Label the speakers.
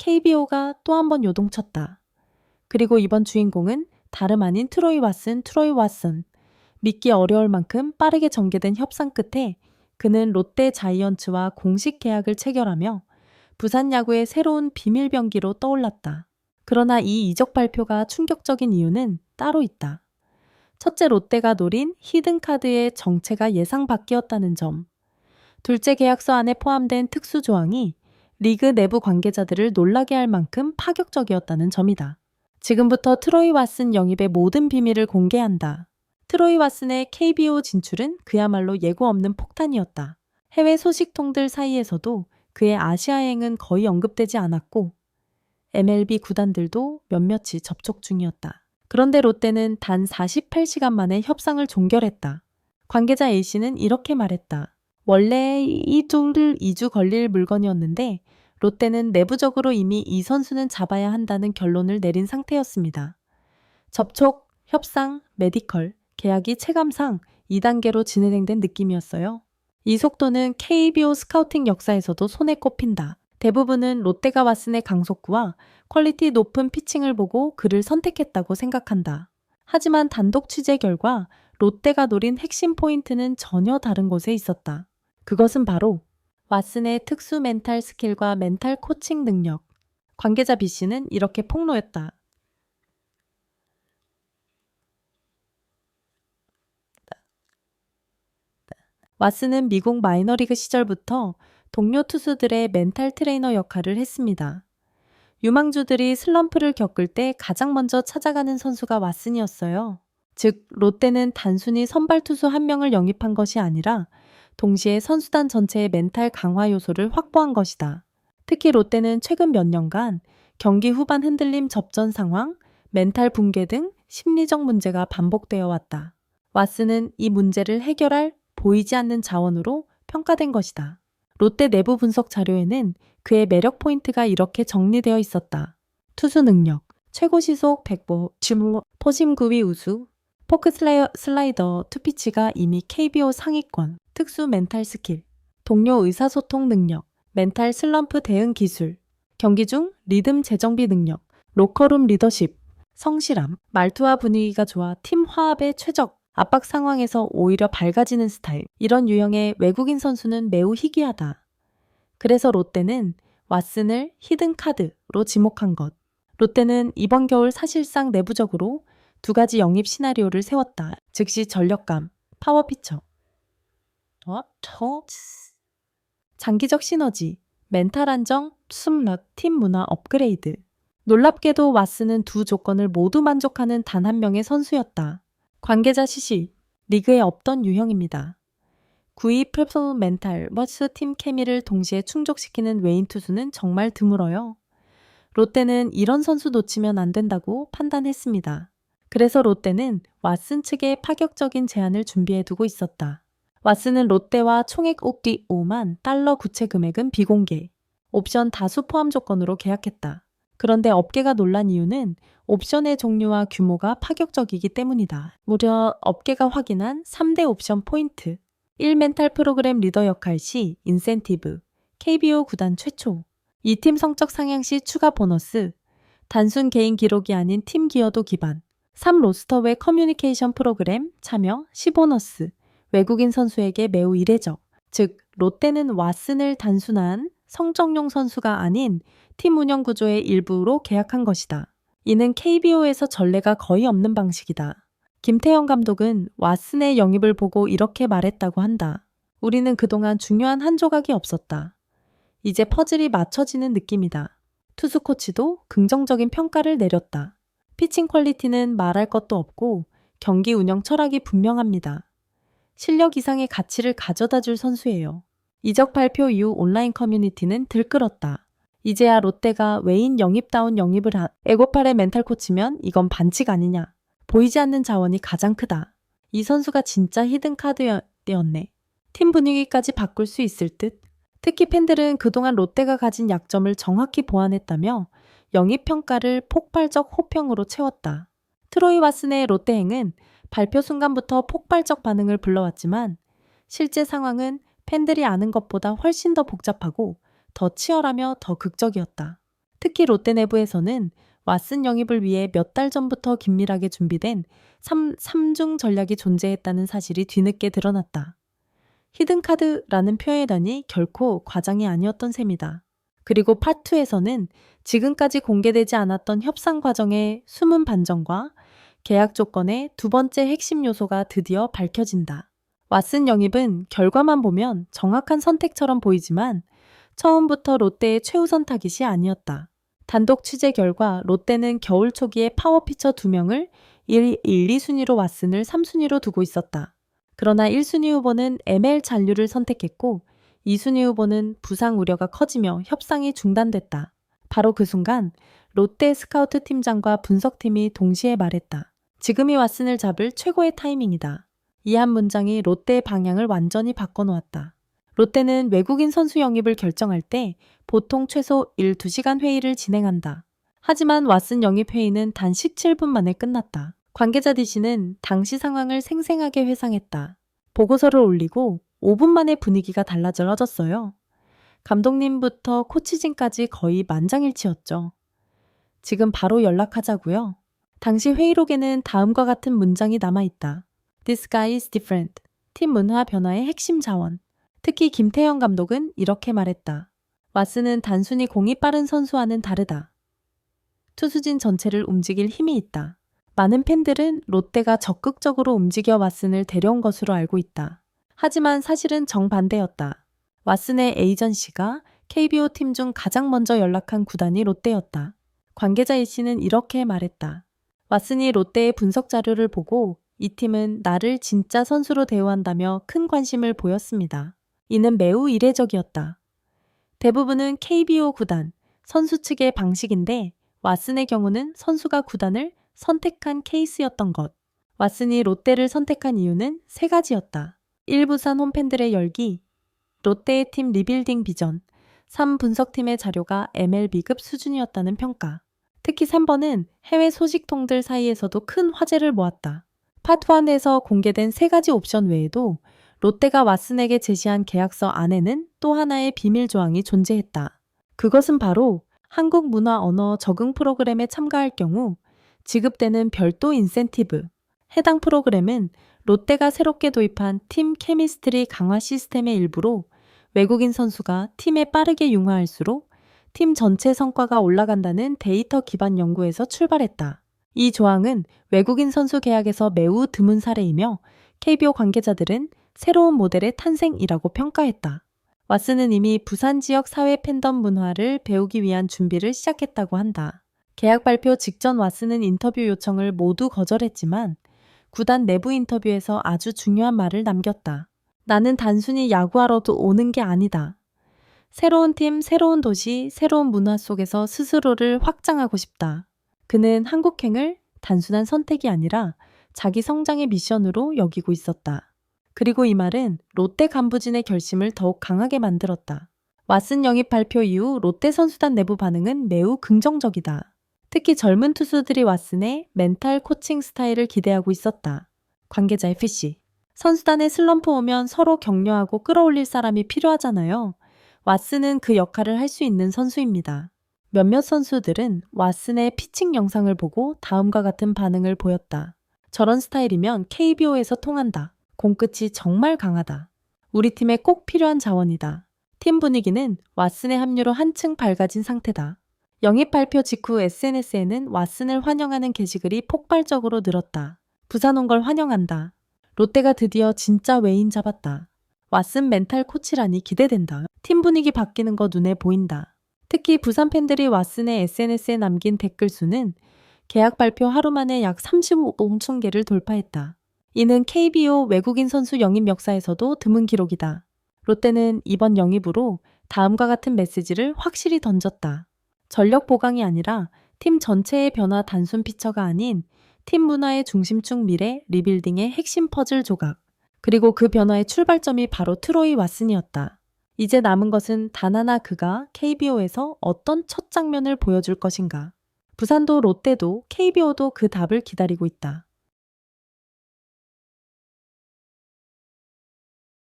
Speaker 1: KBO가 또 한 번 요동쳤다. 그리고 이번 주인공은 다름 아닌 트로이 왓슨. 믿기 어려울 만큼 빠르게 전개된 협상 끝에 그는 롯데 자이언츠와 공식 계약을 체결하며 부산 야구의 새로운 비밀 병기로 떠올랐다. 그러나 이 이적 발표가 충격적인 이유는 따로 있다. 첫째, 롯데가 노린 히든카드의 정체가 예상 밖이었다는 점. 둘째, 계약서 안에 포함된 특수 조항이 리그 내부 관계자들을 놀라게 할 만큼 파격적이었다는 점이다. 지금부터 트로이 왓슨 영입의 모든 비밀을 공개한다. 트로이 왓슨의 KBO 진출은 그야말로 예고 없는 폭탄이었다. 해외 소식통들 사이에서도 그의 아시아행은 거의 언급되지 않았고 MLB 구단들도 몇몇이 접촉 중이었다. 그런데 롯데는 단 48시간 만에 협상을 종결했다. 관계자 A씨는 이렇게 말했다. 원래 이 둘을 2주 걸릴 물건이었는데 롯데는 내부적으로 이미 이 선수는 잡아야 한다는 결론을 내린 상태였습니다. 접촉, 협상, 메디컬, 계약이 체감상 2단계로 진행된 느낌이었어요. 이 속도는 KBO 스카우팅 역사에서도 손에 꼽힌다. 대부분은 롯데가 왓슨의 강속구와 퀄리티 높은 피칭을 보고 그를 선택했다고 생각한다. 하지만 단독 취재 결과 롯데가 노린 핵심 포인트는 전혀 다른 곳에 있었다. 그것은 바로 왓슨의 특수 멘탈 스킬과 멘탈 코칭 능력. 관계자 B씨는 이렇게 폭로했다. 왓슨은 미국 마이너리그 시절부터 동료 투수들의 멘탈 트레이너 역할을 했습니다. 유망주들이 슬럼프를 겪을 때 가장 먼저 찾아가는 선수가 왓슨이었어요. 즉, 롯데는 단순히 선발 투수 한 명을 영입한 것이 아니라 동시에 선수단 전체의 멘탈 강화 요소를 확보한 것이다. 특히 롯데는 최근 몇 년간 경기 후반 흔들림 접전 상황, 멘탈 붕괴 등 심리적 문제가 반복되어 왔다. 왓슨은 이 문제를 해결할 보이지 않는 자원으로 평가된 것이다. 롯데 내부 분석 자료에는 그의 매력 포인트가 이렇게 정리되어 있었다. 투수 능력, 최고 시속 100보, 포심 구위 우수, 포크 슬라이더 투피치가 이미 KBO 상위권, 특수 멘탈 스킬, 동료 의사소통 능력, 멘탈 슬럼프 대응 기술, 경기 중 리듬 재정비 능력, 로커룸 리더십, 성실함, 말투와 분위기가 좋아 팀 화합에 최적, 압박 상황에서 오히려 밝아지는 스타일. 이런 유형의 외국인 선수는 매우 희귀하다. 그래서 롯데는 왓슨을 히든카드로 지목한 것. 롯데는 이번 겨울 사실상 내부적으로 두 가지 영입 시나리오를 세웠다. 즉시 전력감, 파워피처. 장기적 시너지, 멘탈 안정, 숨럿, 팀 문화 업그레이드. 놀랍게도 왓슨은 두 조건을 모두 만족하는 단 한 명의 선수였다. 관계자 시시, 리그에 없던 유형입니다. 구위 프레퍼 멘탈, 머스 팀 케미를 동시에 충족시키는 외인 투수는 정말 드물어요. 롯데는 이런 선수 놓치면 안 된다고 판단했습니다. 그래서 롯데는 왓슨 측에 파격적인 제안을 준비해 두고 있었다. 왓슨은 롯데와 총액 5만 달러 구체 금액은 비공개, 옵션 다수 포함 조건으로 계약했다. 그런데 업계가 놀란 이유는 옵션의 종류와 규모가 파격적이기 때문이다. 무려 업계가 확인한 3대 옵션 포인트. 1. 멘탈 프로그램 리더 역할 시 인센티브, KBO 구단 최초. 2. 팀 성적 상향 시 추가 보너스, 단순 개인 기록이 아닌 팀 기여도 기반. 3. 로스터 외 커뮤니케이션 프로그램 참여, 시보너스. 외국인 선수에게 매우 이례적. 즉, 롯데는 왓슨을 단순한 성적용 선수가 아닌 팀 운영 구조의 일부로 계약한 것이다. 이는 KBO에서 전례가 거의 없는 방식이다. 김태형 감독은 왓슨의 영입을 보고 이렇게 말했다고 한다. 우리는 그동안 중요한 한 조각이 없었다. 이제 퍼즐이 맞춰지는 느낌이다. 투수 코치도 긍정적인 평가를 내렸다. 피칭 퀄리티는 말할 것도 없고 경기 운영 철학이 분명합니다. 실력 이상의 가치를 가져다 줄 선수예요. 이적 발표 이후 온라인 커뮤니티는 들끓었다. 이제야 롯데가 외인 영입다운 영입을 에고팔의 멘탈 코치면 이건 반칙 아니냐. 보이지 않는 자원이 가장 크다. 이 선수가 진짜 히든 카드였네. 팀 분위기까지 바꿀 수 있을 듯. 특히 팬들은 그동안 롯데가 가진 약점을 정확히 보완했다며 영입 평가를 폭발적 호평으로 채웠다. 트로이 왓슨의 롯데행은 발표 순간부터 폭발적 반응을 불러왔지만 실제 상황은 팬들이 아는 것보다 훨씬 더 복잡하고 더 치열하며 더 극적이었다. 특히 롯데 내부에서는 왓슨 영입을 위해 몇 달 전부터 긴밀하게 준비된 3중 전략이 존재했다는 사실이 뒤늦게 드러났다. 히든카드라는 표현이라니 결코 과장이 아니었던 셈이다. 그리고 파트2에서는 지금까지 공개되지 않았던 협상 과정의 숨은 반전과 계약 조건의 두 번째 핵심 요소가 드디어 밝혀진다. 왓슨 영입은 결과만 보면 정확한 선택처럼 보이지만 처음부터 롯데의 최우선 타깃이 아니었다. 단독 취재 결과 롯데는 겨울 초기에 파워피처 2명을 1, 2순위로 왓슨을 3순위로 두고 있었다. 그러나 1순위 후보는 ML 잔류를 선택했고 2순위 후보는 부상 우려가 커지며 협상이 중단됐다. 바로 그 순간 롯데 스카우트 팀장과 분석팀이 동시에 말했다. 지금이 왓슨을 잡을 최고의 타이밍이다. 이 한 문장이 롯데의 방향을 완전히 바꿔놓았다. 롯데는 외국인 선수 영입을 결정할 때 보통 최소 1-2시간 회의를 진행한다. 하지만 왓슨 영입 회의는 단 17분 만에 끝났다. 관계자 DC는 당시 상황을 생생하게 회상했다. 보고서를 올리고 5분 만에 분위기가 달라졌어요. 감독님부터 코치진까지 거의 만장일치였죠. 지금 바로 연락하자고요. 당시 회의록에는 다음과 같은 문장이 남아있다. This guy is different. 팀 문화 변화의 핵심 자원. 특히 김태형 감독은 이렇게 말했다. 왓슨은 단순히 공이 빠른 선수와는 다르다. 투수진 전체를 움직일 힘이 있다. 많은 팬들은 롯데가 적극적으로 움직여 왓슨을 데려온 것으로 알고 있다. 하지만 사실은 정반대였다. 왓슨의 에이전시가 KBO 팀 중 가장 먼저 연락한 구단이 롯데였다. 관계자 A씨는 이렇게 말했다. 왓슨이 롯데의 분석 자료를 보고 이 팀은 나를 진짜 선수로 대우한다며 큰 관심을 보였습니다. 이는 매우 이례적이었다. 대부분은 KBO 구단, 선수 측의 방식인데 왓슨의 경우는 선수가 구단을 선택한 케이스였던 것. 왓슨이 롯데를 선택한 이유는 3가지였다. 1. 부산 홈팬들의 열기, 롯데의 팀 리빌딩 비전, 3. 분석팀의 자료가 MLB급 수준이었다는 평가. 특히 3번은 해외 소식통들 사이에서도 큰 화제를 모았다. 파트 1에서 공개된 3가지 옵션 외에도 롯데가 왓슨에게 제시한 계약서 안에는 또 하나의 비밀 조항이 존재했다. 그것은 바로 한국 문화 언어 적응 프로그램에 참가할 경우 지급되는 별도 인센티브. 해당 프로그램은 롯데가 새롭게 도입한 팀 케미스트리 강화 시스템의 일부로 외국인 선수가 팀에 빠르게 융화할수록 팀 전체 성과가 올라간다는 데이터 기반 연구에서 출발했다. 이 조항은 외국인 선수 계약에서 매우 드문 사례이며 KBO 관계자들은 새로운 모델의 탄생이라고 평가했다. 왓슨은 이미 부산 지역 사회 팬덤 문화를 배우기 위한 준비를 시작했다고 한다. 계약 발표 직전 왓슨은 인터뷰 요청을 모두 거절했지만 구단 내부 인터뷰에서 아주 중요한 말을 남겼다. 나는 단순히 야구하러도 오는 게 아니다. 새로운 팀, 새로운 도시, 새로운 문화 속에서 스스로를 확장하고 싶다. 그는 한국행을 단순한 선택이 아니라 자기 성장의 미션으로 여기고 있었다. 그리고 이 말은 롯데 간부진의 결심을 더욱 강하게 만들었다. 왓슨 영입 발표 이후 롯데 선수단 내부 반응은 매우 긍정적이다. 특히 젊은 투수들이 왓슨의 멘탈 코칭 스타일을 기대하고 있었다. 관계자 FC. 선수단에 슬럼프 오면 서로 격려하고 끌어올릴 사람이 필요하잖아요. 왓슨은 그 역할을 할 수 있는 선수입니다. 몇몇 선수들은 왓슨의 피칭 영상을 보고 다음과 같은 반응을 보였다. 저런 스타일이면 KBO에서 통한다. 공끝이 정말 강하다. 우리 팀에 꼭 필요한 자원이다. 팀 분위기는 왓슨의 합류로 한층 밝아진 상태다. 영입 발표 직후 SNS에는 왓슨을 환영하는 게시글이 폭발적으로 늘었다. 부산 온 걸 환영한다. 롯데가 드디어 진짜 외인 잡았다. 왓슨 멘탈 코치라니 기대된다. 팀 분위기 바뀌는 거 눈에 보인다. 특히 부산 팬들이 왓슨의 SNS에 남긴 댓글 수는 계약 발표 하루 만에 약 35만 개를 돌파했다. 이는 KBO 외국인 선수 영입 역사에서도 드문 기록이다. 롯데는 이번 영입으로 다음과 같은 메시지를 확실히 던졌다. 전력 보강이 아니라 팀 전체의 변화 단순 피처가 아닌 팀 문화의 중심축 미래 리빌딩의 핵심 퍼즐 조각. 그리고 그 변화의 출발점이 바로 트로이 왓슨이었다. 이제 남은 것은 단 하나 그가 KBO에서 어떤 첫 장면을 보여줄 것인가. 부산도 롯데도 KBO도 그 답을 기다리고 있다.